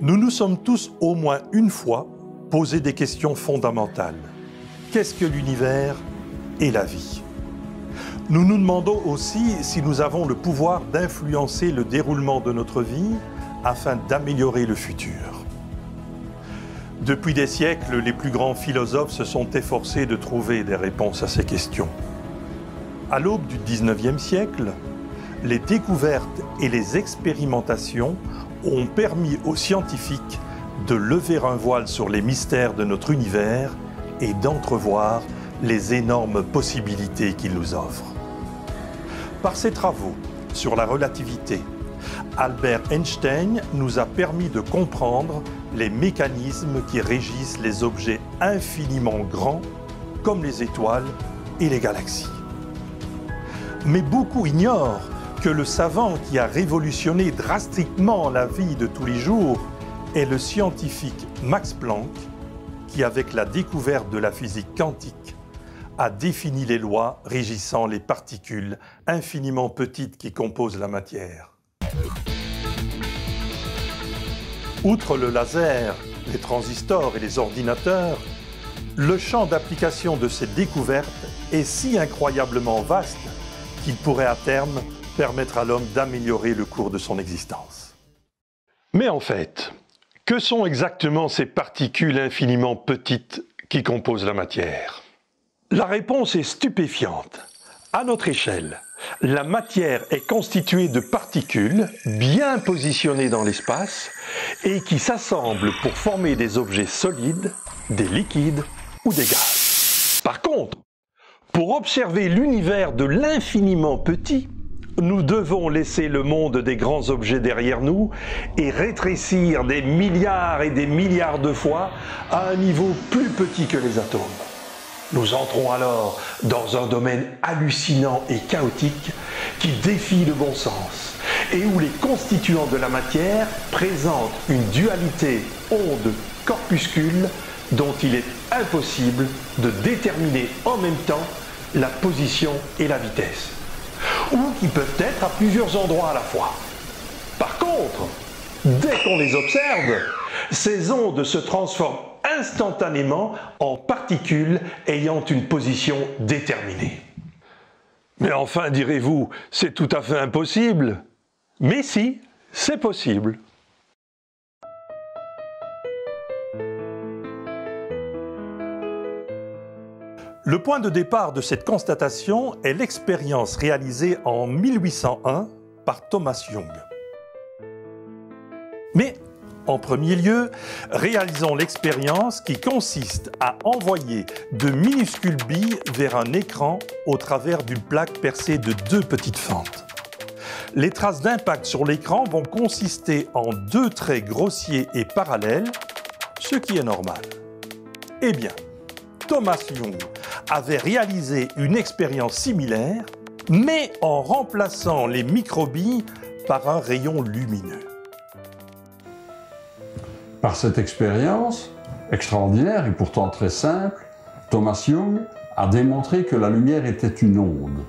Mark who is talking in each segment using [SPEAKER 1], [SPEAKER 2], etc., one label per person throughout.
[SPEAKER 1] Nous nous sommes tous au moins une fois posé des questions fondamentales. Qu'est-ce que l'univers et la vie? Nous nous demandons aussi si nous avons le pouvoir d'influencer le déroulement de notre vie afin d'améliorer le futur. Depuis des siècles, les plus grands philosophes se sont efforcés de trouver des réponses à ces questions. À l'aube du XIXe siècle, les découvertes et les expérimentations ont permis aux scientifiques de lever un voile sur les mystères de notre univers et d'entrevoir les énormes possibilités qu'il nous offre. Par ses travaux sur la relativité, Albert Einstein nous a permis de comprendre les mécanismes qui régissent les objets infiniment grands comme les étoiles et les galaxies. Mais beaucoup ignorent que le savant qui a révolutionné drastiquement la vie de tous les jours est le scientifique Max Planck, qui, avec la découverte de la physique quantique, a défini les lois régissant les particules infiniment petites qui composent la matière. Outre le laser, les transistors et les ordinateurs, le champ d'application de ces découvertes est si incroyablement vaste qu'il pourrait à terme permettre à l'homme d'améliorer le cours de son existence. Mais en fait, que sont exactement ces particules infiniment petites qui composent la matière? La réponse est stupéfiante. À notre échelle, la matière est constituée de particules bien positionnées dans l'espace et qui s'assemblent pour former des objets solides, des liquides ou des gaz. Par contre, pour observer l'univers de l'infiniment petit, nous devons laisser le monde des grands objets derrière nous et rétrécir des milliards et des milliards de fois à un niveau plus petit que les atomes. Nous entrons alors dans un domaine hallucinant et chaotique qui défie le bon sens et où les constituants de la matière présentent une dualité onde-corpuscule dont il est impossible de déterminer en même temps la position et la vitesse, ou qui peuvent être à plusieurs endroits à la fois. Par contre, dès qu'on les observe, ces ondes se transforment instantanément en particules ayant une position déterminée. Mais enfin, direz-vous, c'est tout à fait impossible. Mais si, c'est possible. Le point de départ de cette constatation est l'expérience réalisée en 1801 par Thomas Young. Mais, en premier lieu, réalisons l'expérience qui consiste à envoyer de minuscules billes vers un écran au travers d'une plaque percée de deux petites fentes. Les traces d'impact sur l'écran vont consister en deux traits grossiers et parallèles, ce qui est normal. Eh bien, Thomas Young avait réalisé une expérience similaire, mais en remplaçant les microbilles par un rayon lumineux.
[SPEAKER 2] Par cette expérience, extraordinaire et pourtant très simple, Thomas Young a démontré que la lumière était une onde.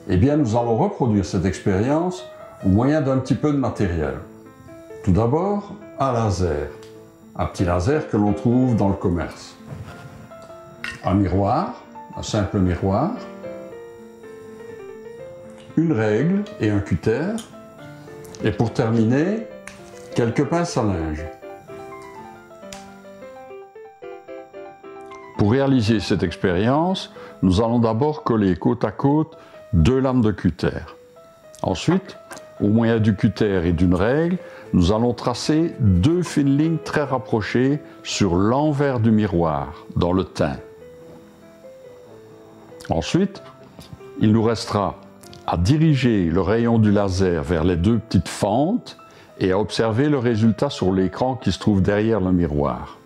[SPEAKER 2] Eh bien, nous allons reproduire cette expérience au moyen d'un petit peu de matériel. Tout d'abord, un laser. Un petit laser que l'on trouve dans le commerce. Un miroir, un simple miroir. Une règle et un cutter. Et pour terminer, quelques pinces à linge. Pour réaliser cette expérience, nous allons d'abord coller côte à côte deux lames de cutter. Ensuite, au moyen du cutter et d'une règle, nous allons tracer deux fines lignes très rapprochées sur l'envers du miroir, dans le tain. Ensuite, il nous restera à diriger le rayon du laser vers les deux petites fentes et à observer le résultat sur l'écran qui se trouve derrière le miroir.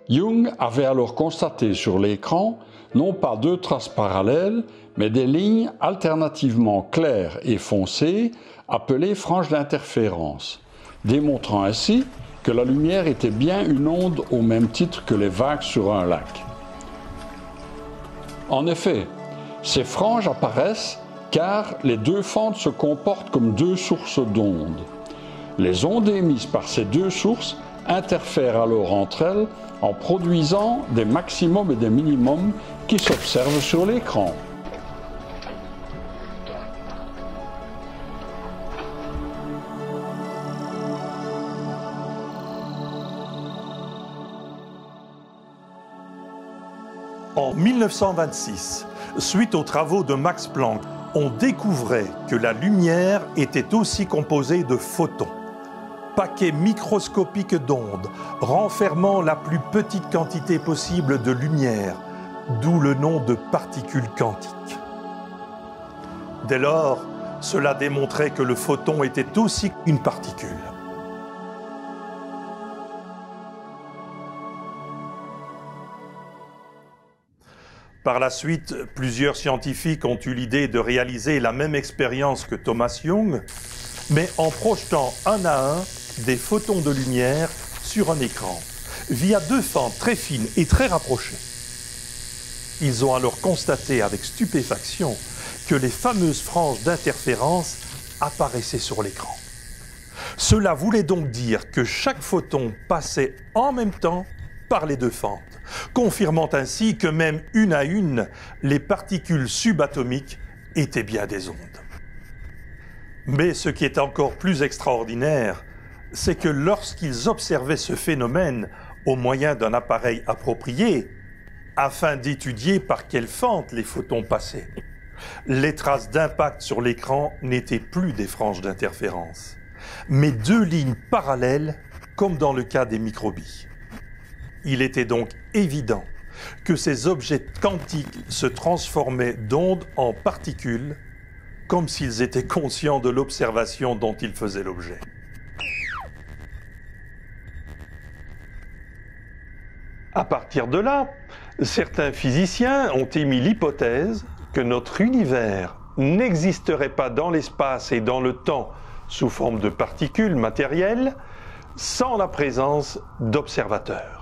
[SPEAKER 2] Young avait alors constaté sur l'écran non pas deux traces parallèles, mais des lignes alternativement claires et foncées appelées franges d'interférence, démontrant ainsi que la lumière était bien une onde au même titre que les vagues sur un lac. En effet, ces franges apparaissent car les deux fentes se comportent comme deux sources d'ondes. Les ondes émises par ces deux sources interfèrent alors entre elles en produisant des maximums et des minimums qui s'observent sur l'écran.
[SPEAKER 1] En 1926, suite aux travaux de Max Planck, on découvrait que la lumière était aussi composée de photons, paquets microscopiques d'ondes renfermant la plus petite quantité possible de lumière, d'où le nom de particules quantiques. Dès lors, cela démontrait que le photon était aussi une particule. Par la suite, plusieurs scientifiques ont eu l'idée de réaliser la même expérience que Thomas Young, mais en projetant un à un des photons de lumière sur un écran, via deux fentes très fines et très rapprochées. Ils ont alors constaté avec stupéfaction que les fameuses franges d'interférence apparaissaient sur l'écran. Cela voulait donc dire que chaque photon passait en même temps par les deux fentes, confirmant ainsi que même une à une, les particules subatomiques étaient bien des ondes. Mais ce qui est encore plus extraordinaire, c'est que lorsqu'ils observaient ce phénomène au moyen d'un appareil approprié, afin d'étudier par quelle fente les photons passaient, les traces d'impact sur l'écran n'étaient plus des franges d'interférence, mais deux lignes parallèles comme dans le cas des microbilles. Il était donc évident que ces objets quantiques se transformaient d'ondes en particules, comme s'ils étaient conscients de l'observation dont ils faisaient l'objet. À partir de là, certains physiciens ont émis l'hypothèse que notre univers n'existerait pas dans l'espace et dans le temps sous forme de particules matérielles sans la présence d'observateurs.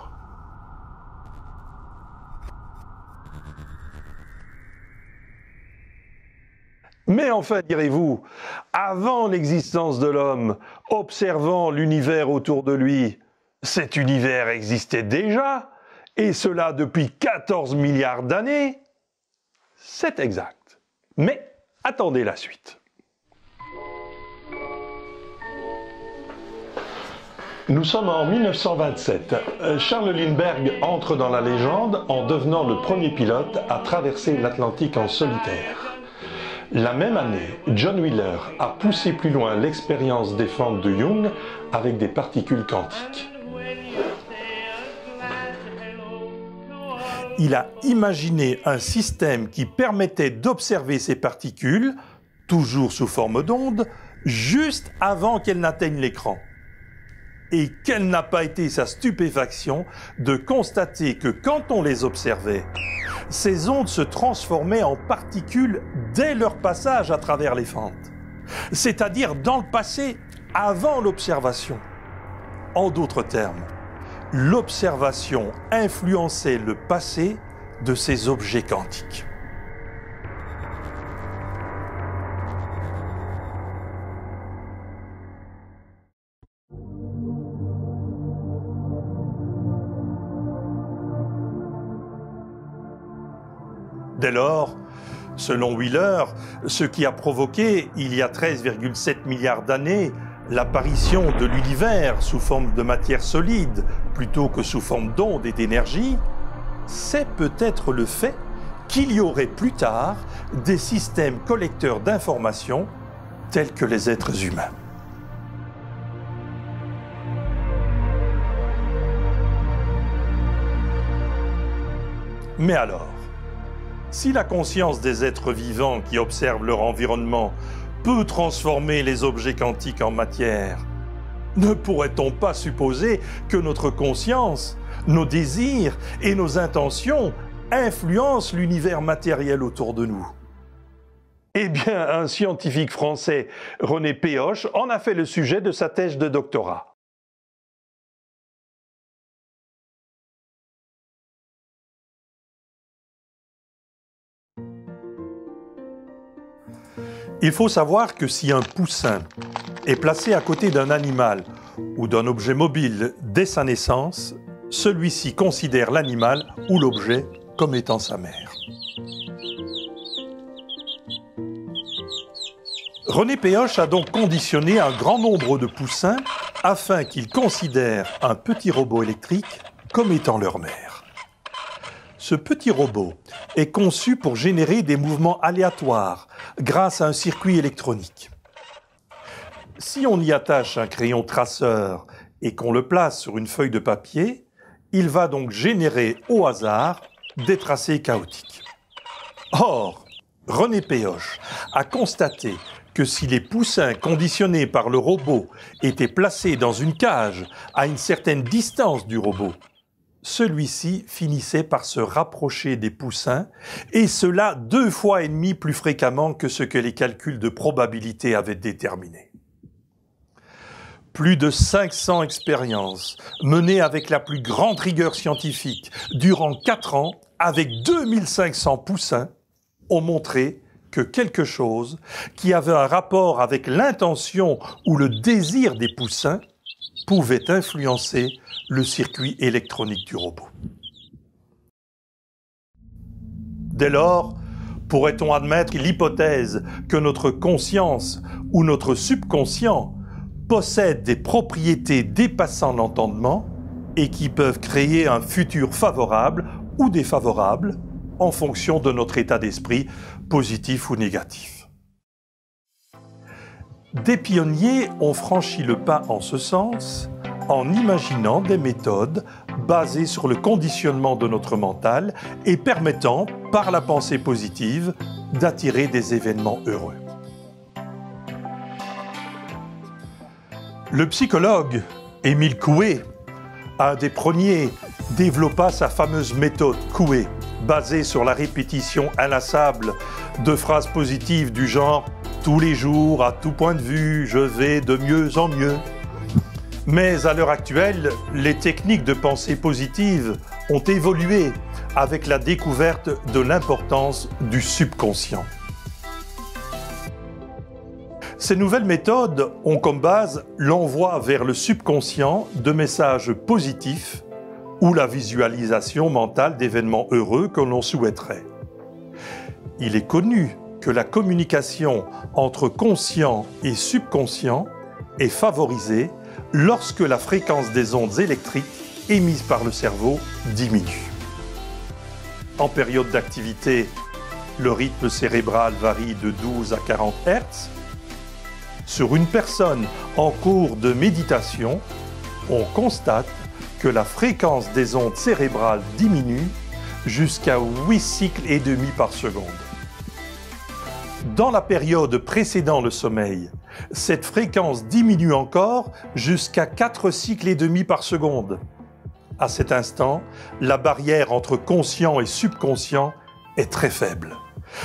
[SPEAKER 1] Mais enfin, direz-vous, avant l'existence de l'homme, observant l'univers autour de lui, cet univers existait déjà, et cela depuis 14 milliards d'années? C'est exact. Mais attendez la suite. Nous sommes en 1927. Charles Lindbergh entre dans la légende en devenant le premier pilote à traverser l'Atlantique en solitaire. La même année, John Wheeler a poussé plus loin l'expérience des fentes de Young avec des particules quantiques. Il a imaginé un système qui permettait d'observer ces particules, toujours sous forme d'ondes, juste avant qu'elles n'atteignent l'écran. Et quelle n'a pas été sa stupéfaction de constater que quand on les observait, ces ondes se transformaient en particules dès leur passage à travers les fentes, c'est-à-dire dans le passé, avant l'observation. En d'autres termes, l'observation influençait le passé de ces objets quantiques. Dès lors, selon Wheeler, ce qui a provoqué, il y a 13,7 milliards d'années, l'apparition de l'univers sous forme de matière solide plutôt que sous forme d'ondes et d'énergie, c'est peut-être le fait qu'il y aurait plus tard des systèmes collecteurs d'informations tels que les êtres humains. Mais alors, si la conscience des êtres vivants qui observent leur environnement peut transformer les objets quantiques en matière, ne pourrait-on pas supposer que notre conscience, nos désirs et nos intentions influencent l'univers matériel autour de nous? Eh bien, un scientifique français, René Péoche, en a fait le sujet de sa thèse de doctorat. Il faut savoir que si un poussin est placé à côté d'un animal ou d'un objet mobile dès sa naissance, celui-ci considère l'animal ou l'objet comme étant sa mère. René Péhoche a donc conditionné un grand nombre de poussins afin qu'ils considèrent un petit robot électrique comme étant leur mère. Ce petit robot est conçu pour générer des mouvements aléatoires grâce à un circuit électronique. Si on y attache un crayon traceur et qu'on le place sur une feuille de papier, il va donc générer au hasard des tracés chaotiques. Or, René Péhoche a constaté que si les poussins conditionnés par le robot étaient placés dans une cage à une certaine distance du robot, celui-ci finissait par se rapprocher des poussins, et cela 2,5 fois plus fréquemment que ce que les calculs de probabilité avaient déterminé. Plus de 500 expériences menées avec la plus grande rigueur scientifique durant 4 ans avec 2500 poussins ont montré que quelque chose qui avait un rapport avec l'intention ou le désir des poussins pouvait influencer le circuit électronique du robot. Dès lors, pourrait-on admettre l'hypothèse que notre conscience ou notre subconscient possède des propriétés dépassant l'entendement et qui peuvent créer un futur favorable ou défavorable en fonction de notre état d'esprit, positif ou négatif. Des pionniers ont franchi le pas en ce sens en imaginant des méthodes basées sur le conditionnement de notre mental et permettant, par la pensée positive, d'attirer des événements heureux. Le psychologue Émile Coué, un des premiers, développa sa fameuse méthode Coué, basée sur la répétition inlassable de phrases positives du genre « tous les jours, à tout point de vue, je vais de mieux en mieux ». Mais à l'heure actuelle, les techniques de pensée positive ont évolué avec la découverte de l'importance du subconscient. Ces nouvelles méthodes ont comme base l'envoi vers le subconscient de messages positifs ou la visualisation mentale d'événements heureux que l'on souhaiterait. Il est connu que la communication entre conscient et subconscient est favorisée lorsque la fréquence des ondes électriques émises par le cerveau diminue. En période d'activité, le rythme cérébral varie de 12 à 40 Hz. Sur une personne en cours de méditation, on constate que la fréquence des ondes cérébrales diminue jusqu'à 8 cycles et demi par seconde. Dans la période précédant le sommeil, cette fréquence diminue encore jusqu'à 4 cycles et demi par seconde. À cet instant, la barrière entre conscient et subconscient est très faible.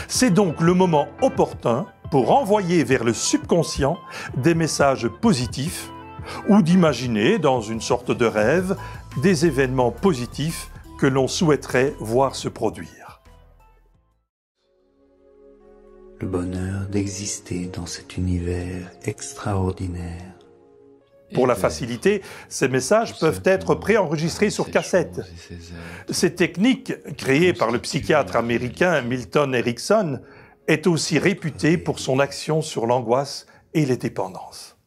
[SPEAKER 1] C'est donc le moment opportun pour envoyer vers le subconscient des messages positifs ou d'imaginer, dans une sorte de rêve, des événements positifs que l'on souhaiterait voir se produire.
[SPEAKER 3] Le bonheur d'exister dans cet univers extraordinaire.
[SPEAKER 1] Pour la facilité, ces messages peuvent être préenregistrés sur cassette. Cette technique, créée par le psychiatre américain Milton Erickson, est aussi réputée pour son action sur l'angoisse et les dépendances.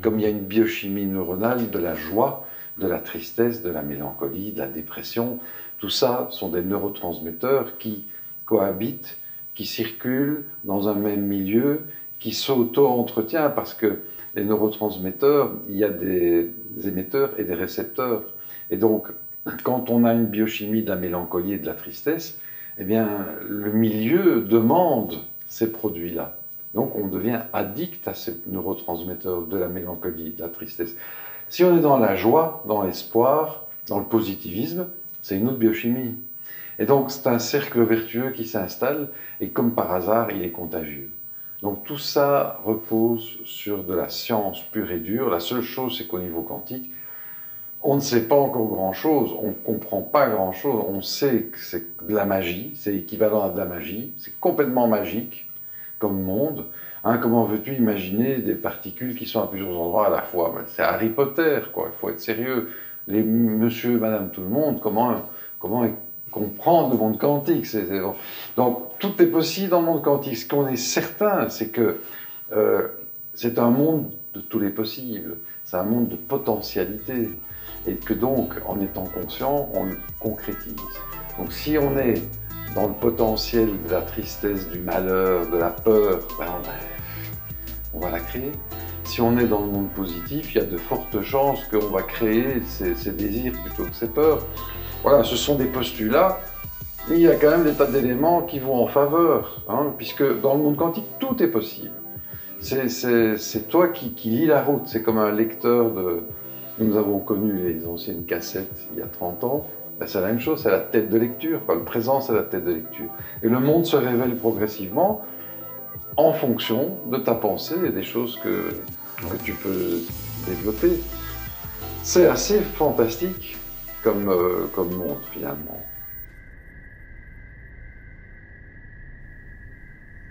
[SPEAKER 4] Comme il y a une biochimie neuronale de la joie, de la tristesse, de la mélancolie, de la dépression, tout ça sont des neurotransmetteurs qui cohabitent, qui circulent dans un même milieu, qui s'auto-entretiennent parce que les neurotransmetteurs, il y a des émetteurs et des récepteurs. Et donc, quand on a une biochimie de la mélancolie et de la tristesse, eh bien, le milieu demande ces produits-là. Donc, on devient addict à ces neurotransmetteurs de la mélancolie, de la tristesse. Si on est dans la joie, dans l'espoir, dans le positivisme, c'est une autre biochimie. Et donc, c'est un cercle vertueux qui s'installe, et comme par hasard, il est contagieux. Donc, tout ça repose sur de la science pure et dure. La seule chose, c'est qu'au niveau quantique, on ne sait pas encore grand-chose, on ne comprend pas grand-chose, on sait que c'est de la magie, c'est équivalent à de la magie, c'est complètement magique, comme monde. Hein, comment veux-tu imaginer des particules qui sont à plusieurs endroits à la fois? C'est Harry Potter, quoi. Il faut être sérieux. Les monsieur, madame, tout le monde, comment comprendre le monde quantique? Donc, tout est possible dans le monde quantique. Ce qu'on est certain, c'est que c'est un monde de tous les possibles. C'est un monde de potentialité. Et que donc, en étant conscient, on le concrétise. Donc, si on est dans le potentiel de la tristesse, du malheur, de la peur, on va la créer. Si on est dans le monde positif, il y a de fortes chances qu'on va créer ces désirs plutôt que ces peurs. Voilà, ce sont des postulats, mais il y a quand même des tas d'éléments qui vont en faveur, hein, puisque dans le monde quantique, tout est possible. C'est toi qui lis la route, c'est comme un lecteur de... Nous avons connu les anciennes cassettes il y a 30 ans, c'est la même chose, c'est la tête de lecture, quoi. Le présent, c'est la tête de lecture. Et le monde se révèle progressivement en fonction de ta pensée et des choses que tu peux développer. C'est assez fantastique comme monde, finalement.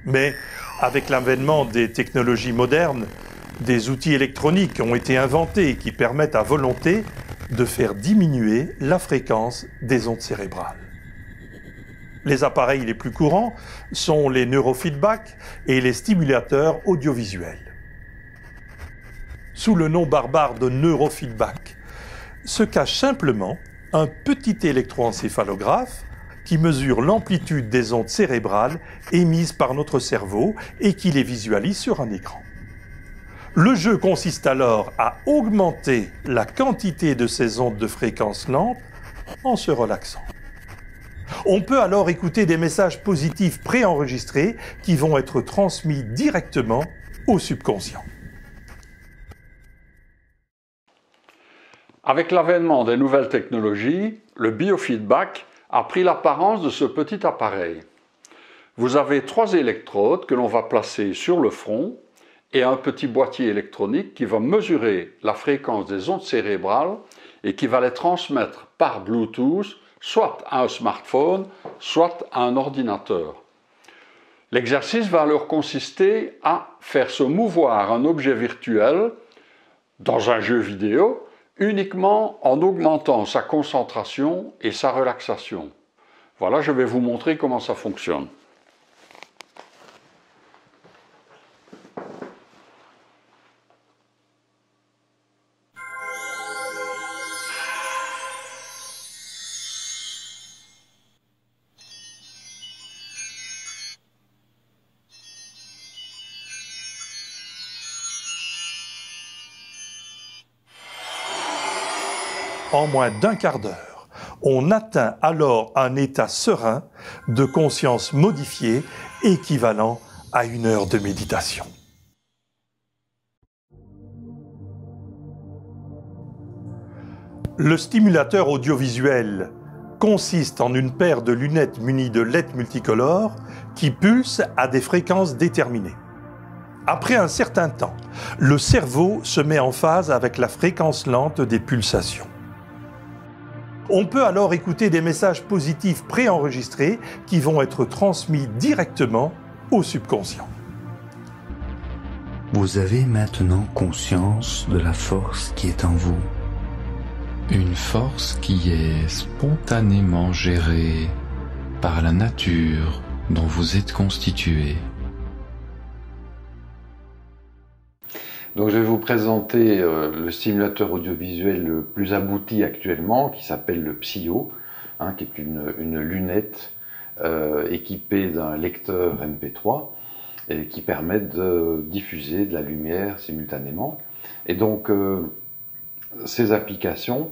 [SPEAKER 1] Mais avec l'avènement des technologies modernes, des outils électroniques ont été inventés qui permettent à volonté de faire diminuer la fréquence des ondes cérébrales. Les appareils les plus courants sont les neurofeedback et les stimulateurs audiovisuels. Sous le nom barbare de neurofeedback se cache simplement un petit électroencéphalographe qui mesure l'amplitude des ondes cérébrales émises par notre cerveau et qui les visualise sur un écran. Le jeu consiste alors à augmenter la quantité de ces ondes de fréquence lente en se relaxant. On peut alors écouter des messages positifs préenregistrés qui vont être transmis directement au subconscient.
[SPEAKER 2] Avec l'avènement des nouvelles technologies, le biofeedback a pris l'apparence de ce petit appareil. Vous avez 3 électrodes que l'on va placer sur le front et un petit boîtier électronique qui va mesurer la fréquence des ondes cérébrales et qui va les transmettre par Bluetooth, soit à un smartphone, soit à un ordinateur. L'exercice va alors consister à faire se mouvoir un objet virtuel dans un jeu vidéo uniquement en augmentant sa concentration et sa relaxation. Voilà, je vais vous montrer comment ça fonctionne.
[SPEAKER 1] En moins d'un quart d'heure, on atteint alors un état serein de conscience modifiée équivalent à 1 heure de méditation. Le stimulateur audiovisuel consiste en une paire de lunettes munies de LED multicolores qui pulsent à des fréquences déterminées. Après un certain temps, le cerveau se met en phase avec la fréquence lente des pulsations. On peut alors écouter des messages positifs préenregistrés qui vont être transmis directement au subconscient.
[SPEAKER 3] Vous avez maintenant conscience de la force qui est en vous.
[SPEAKER 5] Une force qui est spontanément gérée par la nature dont vous êtes constitué.
[SPEAKER 4] Donc je vais vous présenter le stimulateur audiovisuel le plus abouti actuellement, qui s'appelle le PSIO, hein, qui est une lunette équipée d'un lecteur MP3 et qui permet de diffuser de la lumière simultanément. Et donc ces applications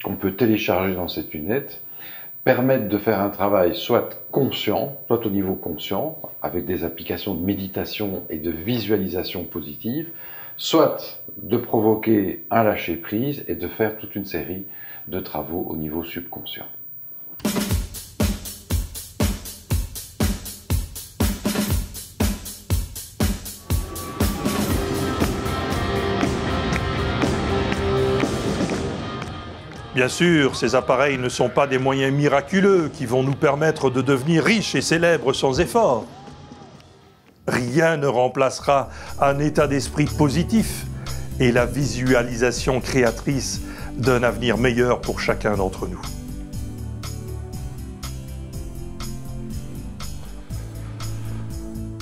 [SPEAKER 4] qu'on peut télécharger dans cette lunette permettent de faire un travail soit conscient, soit au niveau conscient, avec des applications de méditation et de visualisation positive, soit de provoquer un lâcher-prise et de faire toute une série de travaux au niveau subconscient.
[SPEAKER 1] Bien sûr, ces appareils ne sont pas des moyens miraculeux qui vont nous permettre de devenir riches et célèbres sans effort. Rien ne remplacera un état d'esprit positif et la visualisation créatrice d'un avenir meilleur pour chacun d'entre nous.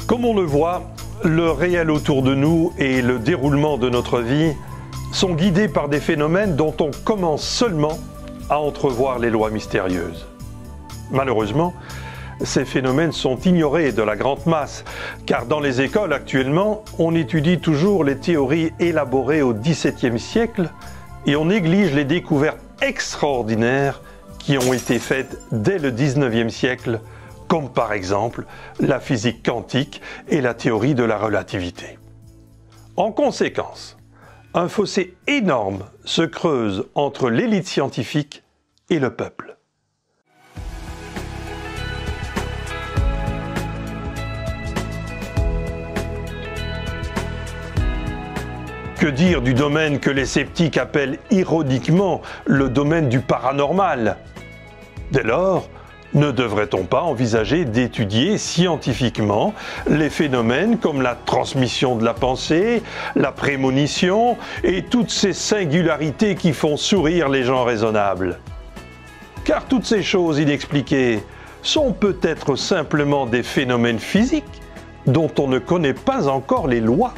[SPEAKER 1] Comme on le voit, le réel autour de nous et le déroulement de notre vie sont guidés par des phénomènes dont on commence seulement à entrevoir les lois mystérieuses. Malheureusement, ces phénomènes sont ignorés de la grande masse, car dans les écoles actuellement, on étudie toujours les théories élaborées au XVIIe siècle et on néglige les découvertes extraordinaires qui ont été faites dès le XIXe siècle, comme par exemple la physique quantique et la théorie de la relativité. En conséquence, un fossé énorme se creuse entre l'élite scientifique et le peuple. Que dire du domaine que les sceptiques appellent ironiquement le domaine du paranormal? Dès lors, ne devrait-on pas envisager d'étudier scientifiquement les phénomènes comme la transmission de la pensée, la prémonition et toutes ces singularités qui font sourire les gens raisonnables? Car toutes ces choses inexpliquées sont peut-être simplement des phénomènes physiques dont on ne connaît pas encore les lois.